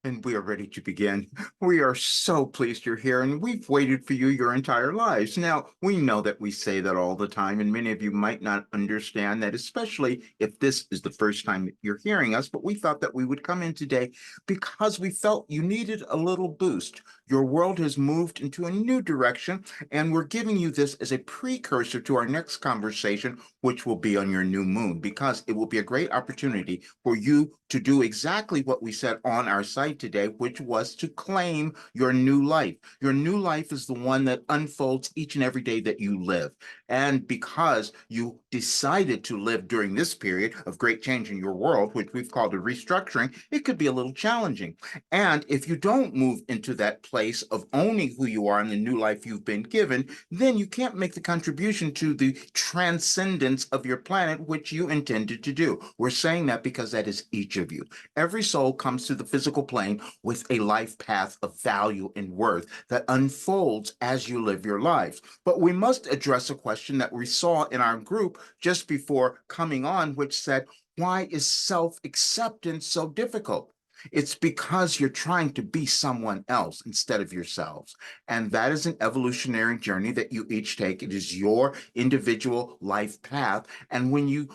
And we are ready to begin. We are so pleased you're here, and we've waited for you your entire lives. Now, we know that we say that all the time, and many of you might not understand that, especially if this is the first time that you're hearing us. But we thought that we would come in today because we felt you needed a little boost. Your world has moved into a new direction, and we're giving you this as a precursor to our next conversation, which will be on your new moon, because it will be a great opportunity for you to do exactly what we said on our site today, which was to claim your new life. Your new life is the one that unfolds each and every day that you live. And because you decided to live during this period of great change in your world, which we've called a restructuring, it could be a little challenging. And if you don't move into that place of owning who you are and the new life you've been given, then you can't make the contribution to the transcendence of your planet, which you intended to do. We're saying that because that is each of you. Every soul comes to the physical plane with a life path of value and worth that unfolds as you live your lives. But we must address a question that we saw in our group just before coming on, which said, why is self-acceptance so difficult? It's because you're trying to be someone else instead of yourselves. And that is an evolutionary journey that you each take. It is your individual life path. And when you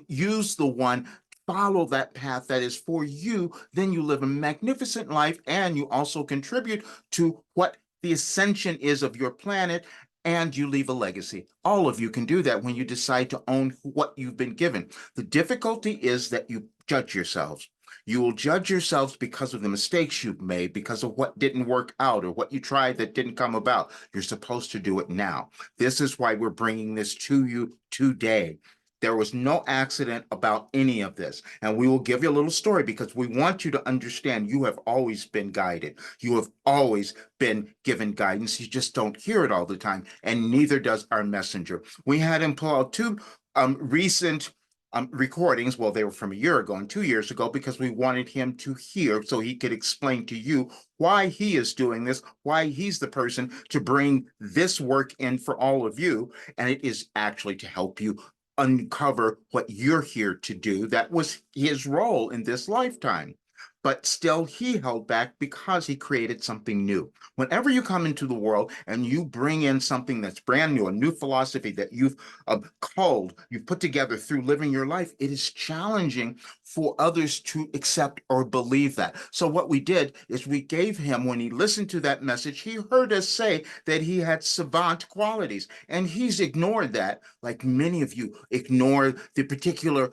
use the one, follow that path that is for you, then you live a magnificent life, and you also contribute to what the ascension is of your planet, and you leave a legacy. All of you can do that when you decide to own what you've been given. The difficulty is that you judge yourselves. You will judge yourselves because of the mistakes you've made, because of what didn't work out or what you tried that didn't come about. You're supposed to do it now. This is why we're bringing this to you today. There was no accident about any of this. And we will give you a little story because we want you to understand you have always been guided. You have always been given guidance. You just don't hear it all the time. And neither does our messenger. We had him pull out two recent recordings. Well, they were from a year ago and 2 years ago, because we wanted him to hear so he could explain to you why he is doing this, why he's the person to bring this work in for all of you. And it is actually to help you uncover what you're here to do. That was his role in this lifetime. But still, he held back because he created something new. Whenever you come into the world and you bring in something that's brand new, a new philosophy that you've you've put together through living your life, it is challenging for others to accept or believe that. So what we did is we gave him, when he listened to that message, he heard us say that he had savant qualities, and he's ignored that, like many of you ignore the particular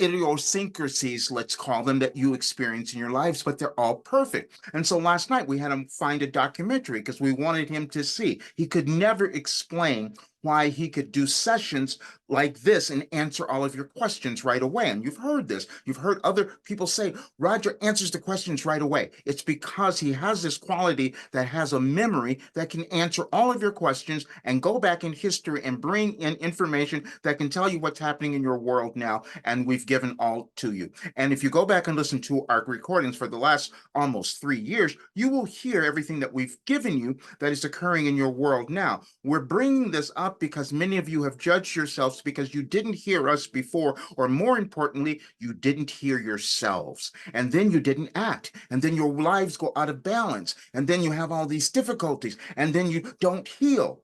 idiosyncrasies, let's call them, that you experience in your lives, but they're all perfect. And so last night we had him find a documentary because we wanted him to see. He could never explain why he could do sessions like this and answer all of your questions right away. And you've heard this. You've heard other people say, Roger answers the questions right away. It's because he has this quality that has a memory that can answer all of your questions and go back in history and bring in information that can tell you what's happening in your world now. And we've given all to you. And if you go back and listen to our recordings for the last almost 3 years, you will hear everything that we've given you that is occurring in your world now. We're bringing this up because many of you have judged yourselves because you didn't hear us before, or more importantly, you didn't hear yourselves. And then you didn't act. And then your lives go out of balance. And then you have all these difficulties. And then you don't heal.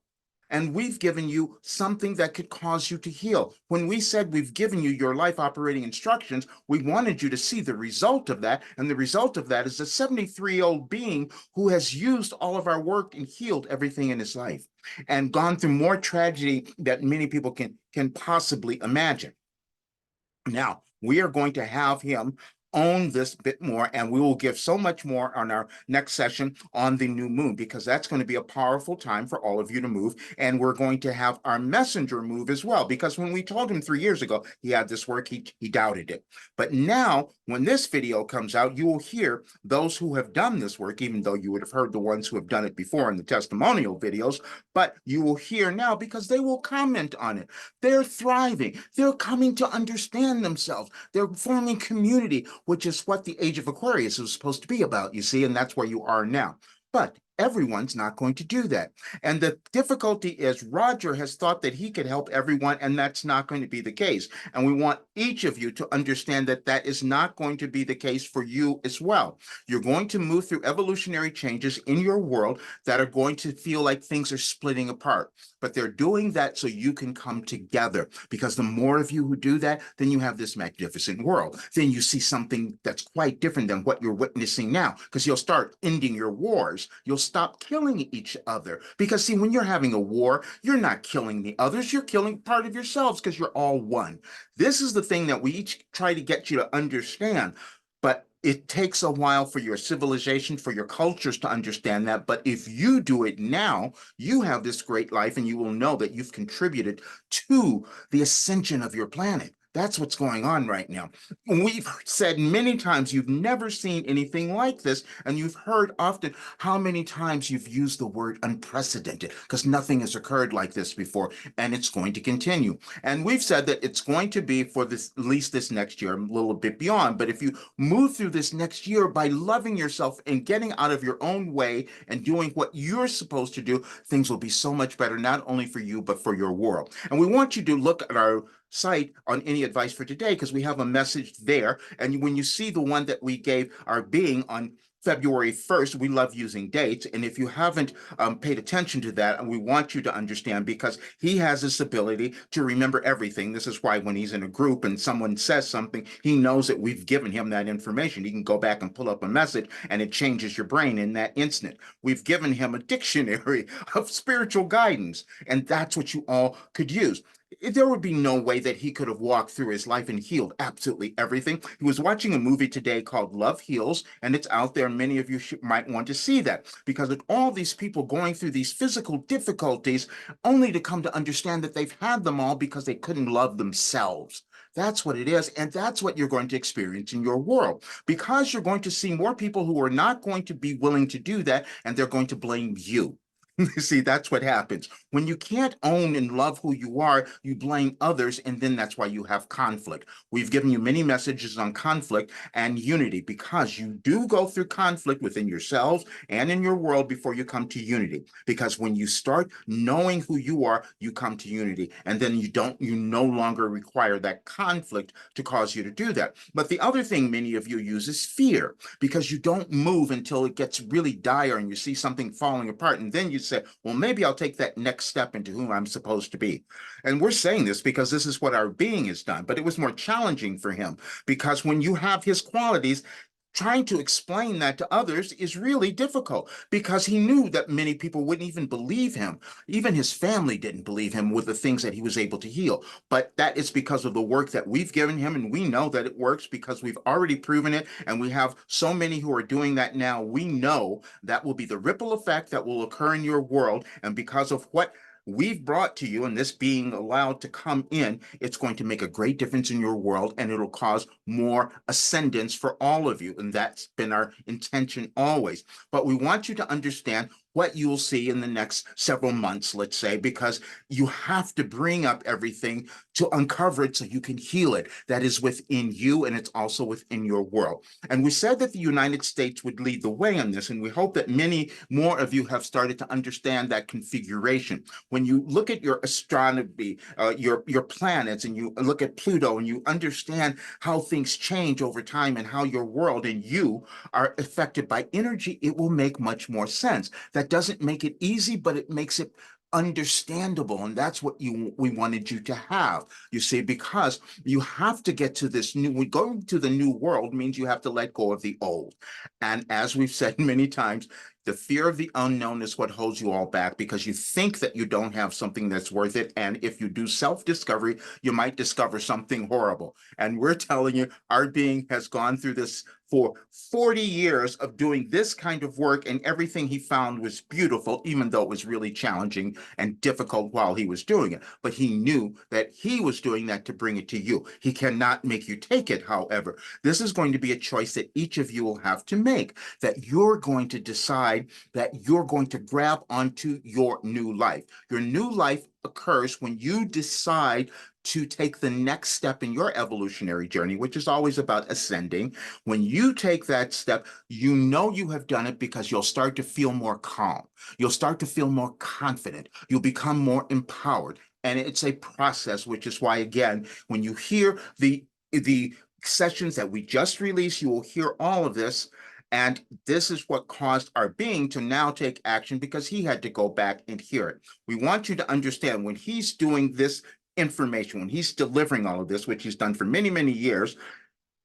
And we've given you something that could cause you to heal. When we said we've given you your life operating instructions, we wanted you to see the result of that. And the result of that is a 73-year-old being who has used all of our work and healed everything in his life and gone through more tragedy that many people can possibly imagine. Now, we are going to have him own this bit more, and we will give so much more on our next session on the new moon, because that's going to be a powerful time for all of you to move. And we're going to have our messenger move as well, because when we told him 3 years ago he had this work, he doubted it. But now, when this video comes out, you will hear those who have done this work, even though you would have heard the ones who have done it before in the testimonial videos, but you will hear now because they will comment on it. They're thriving. They're coming to understand themselves. They're forming community, which is what the age of Aquarius is supposed to be about, you see, and that's where you are now. But everyone's not going to do that. And the difficulty is Roger has thought that he could help everyone, and that's not going to be the case. And we want each of you to understand that that is not going to be the case for you as well. You're going to move through evolutionary changes in your world that are going to feel like things are splitting apart, but they're doing that so you can come together, because the more of you who do that, then you have this magnificent world. Then you see something that's quite different than what you're witnessing now, because you'll start ending your wars. You'll stop killing each other, because see, when you're having a war, you're not killing the others, you're killing part of yourselves, because you're all one. This is the thing that we each try to get you to understand. But it takes a while for your civilization, for your cultures to understand that. But if you do it now, you have this great life, and you will know that you've contributed to the ascension of your planet. That's what's going on right now. We've said many times you've never seen anything like this, and you've heard often how many times you've used the word unprecedented, because nothing has occurred like this before, and it's going to continue. And we've said that it's going to be for this, at least this next year, a little bit beyond. But if you move through this next year by loving yourself and getting out of your own way and doing what you're supposed to do, things will be so much better, not only for you, but for your world. And we want you to look at our site on any advice for today, because we have a message there. And when you see the one that we gave our being on February 1st, we love using dates. And if you haven't paid attention to that, and we want you to understand, because he has this ability to remember everything. This is why when he's in a group and someone says something, he knows that we've given him that information. He can go back and pull up a message, and it changes your brain in that instant. We've given him a dictionary of spiritual guidance, and that's what you all could use. There would be no way that he could have walked through his life and healed absolutely everything. He was watching a movie today called Love Heals, and it's out there. Many of you might want to see that, because of all these people going through these physical difficulties, only to come to understand that they've had them all because they couldn't love themselves. That's what it is, and that's what you're going to experience in your world, because you're going to see more people who are not going to be willing to do that, and they're going to blame you. See, that's what happens. When you can't own and love who you are, you blame others, and then that's why you have conflict. We've given you many messages on conflict and unity, because you do go through conflict within yourselves and in your world before you come to unity. Because when you start knowing who you are, you come to unity, and then you no longer require that conflict to cause you to do that. But the other thing many of you use is fear, because you don't move until it gets really dire and you see something falling apart, and then you say, well, maybe I'll take that next step into who I'm supposed to be. And we're saying this because this is what our being has done, but it was more challenging for him, because when you have his qualities, trying to explain that to others is really difficult, because he knew that many people wouldn't even believe him. Even his family didn't believe him with the things that he was able to heal. But that is because of the work that we've given him, and we know that it works because we've already proven it, and we have so many who are doing that now. We know that will be the ripple effect that will occur in your world, and because of what we've brought to you and this being allowed to come in, it's going to make a great difference in your world, and it'll cause more ascendance for all of you. And that's been our intention always. But we want you to understand what you'll see in the next several months, let's say, because you have to bring up everything to uncover it so you can heal it. That is within you, and it's also within your world. And we said that the United States would lead the way on this, and we hope that many more of you have started to understand that configuration. When you look at your astronomy, your planets, and you look at Pluto, and you understand how things change over time and how your world and you are affected by energy, it will make much more sense. That doesn't make it easy, but it makes it understandable, and that's what we wanted you to have, you see, because you have to get to this new, going to the new world means you have to let go of the old. And as we've said many times, the fear of the unknown is what holds you all back, because you think that you don't have something that's worth it. And if you do self-discovery, you might discover something horrible. And we're telling you, our being has gone through this for 40 years of doing this kind of work, and everything he found was beautiful, even though it was really challenging and difficult while he was doing it. But he knew that he was doing that to bring it to you. He cannot make you take it, however. This is going to be a choice that each of you will have to make, that you're going to decide that you're going to grab onto your new life. Your new life occurs when you decide to take the next step in your evolutionary journey, which is always about ascending. When you take that step, you know you have done it because you'll start to feel more calm. You'll start to feel more confident. You'll become more empowered. And it's a process, which is why, again, when you hear the sessions that we just released, you will hear all of this. And this is what caused our being to now take action because he had to go back and hear it. We want you to understand when he's doing this information, when he's delivering all of this, which he's done for many, many years,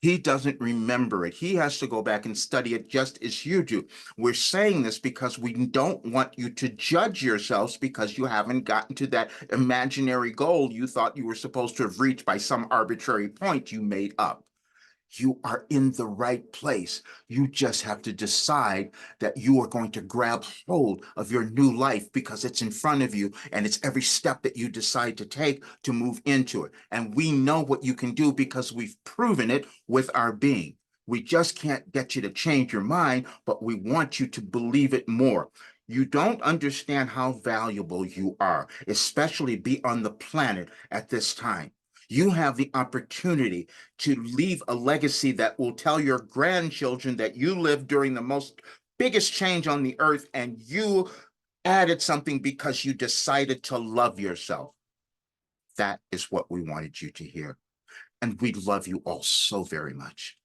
he doesn't remember it. He has to go back and study it just as you do. We're saying this because we don't want you to judge yourselves because you haven't gotten to that imaginary goal you thought you were supposed to have reached by some arbitrary point you made up. You are in the right place. You just have to decide that you are going to grab hold of your new life because it's in front of you and it's every step that you decide to take to move into it. And we know what you can do because we've proven it with our being. We just can't get you to change your mind, but we want you to believe it more. You don't understand how valuable you are, especially be on the planet at this time. You have the opportunity to leave a legacy that will tell your grandchildren that you lived during the most biggest change on the earth and you added something because you decided to love yourself. That is what we wanted you to hear. And we love you all so very much.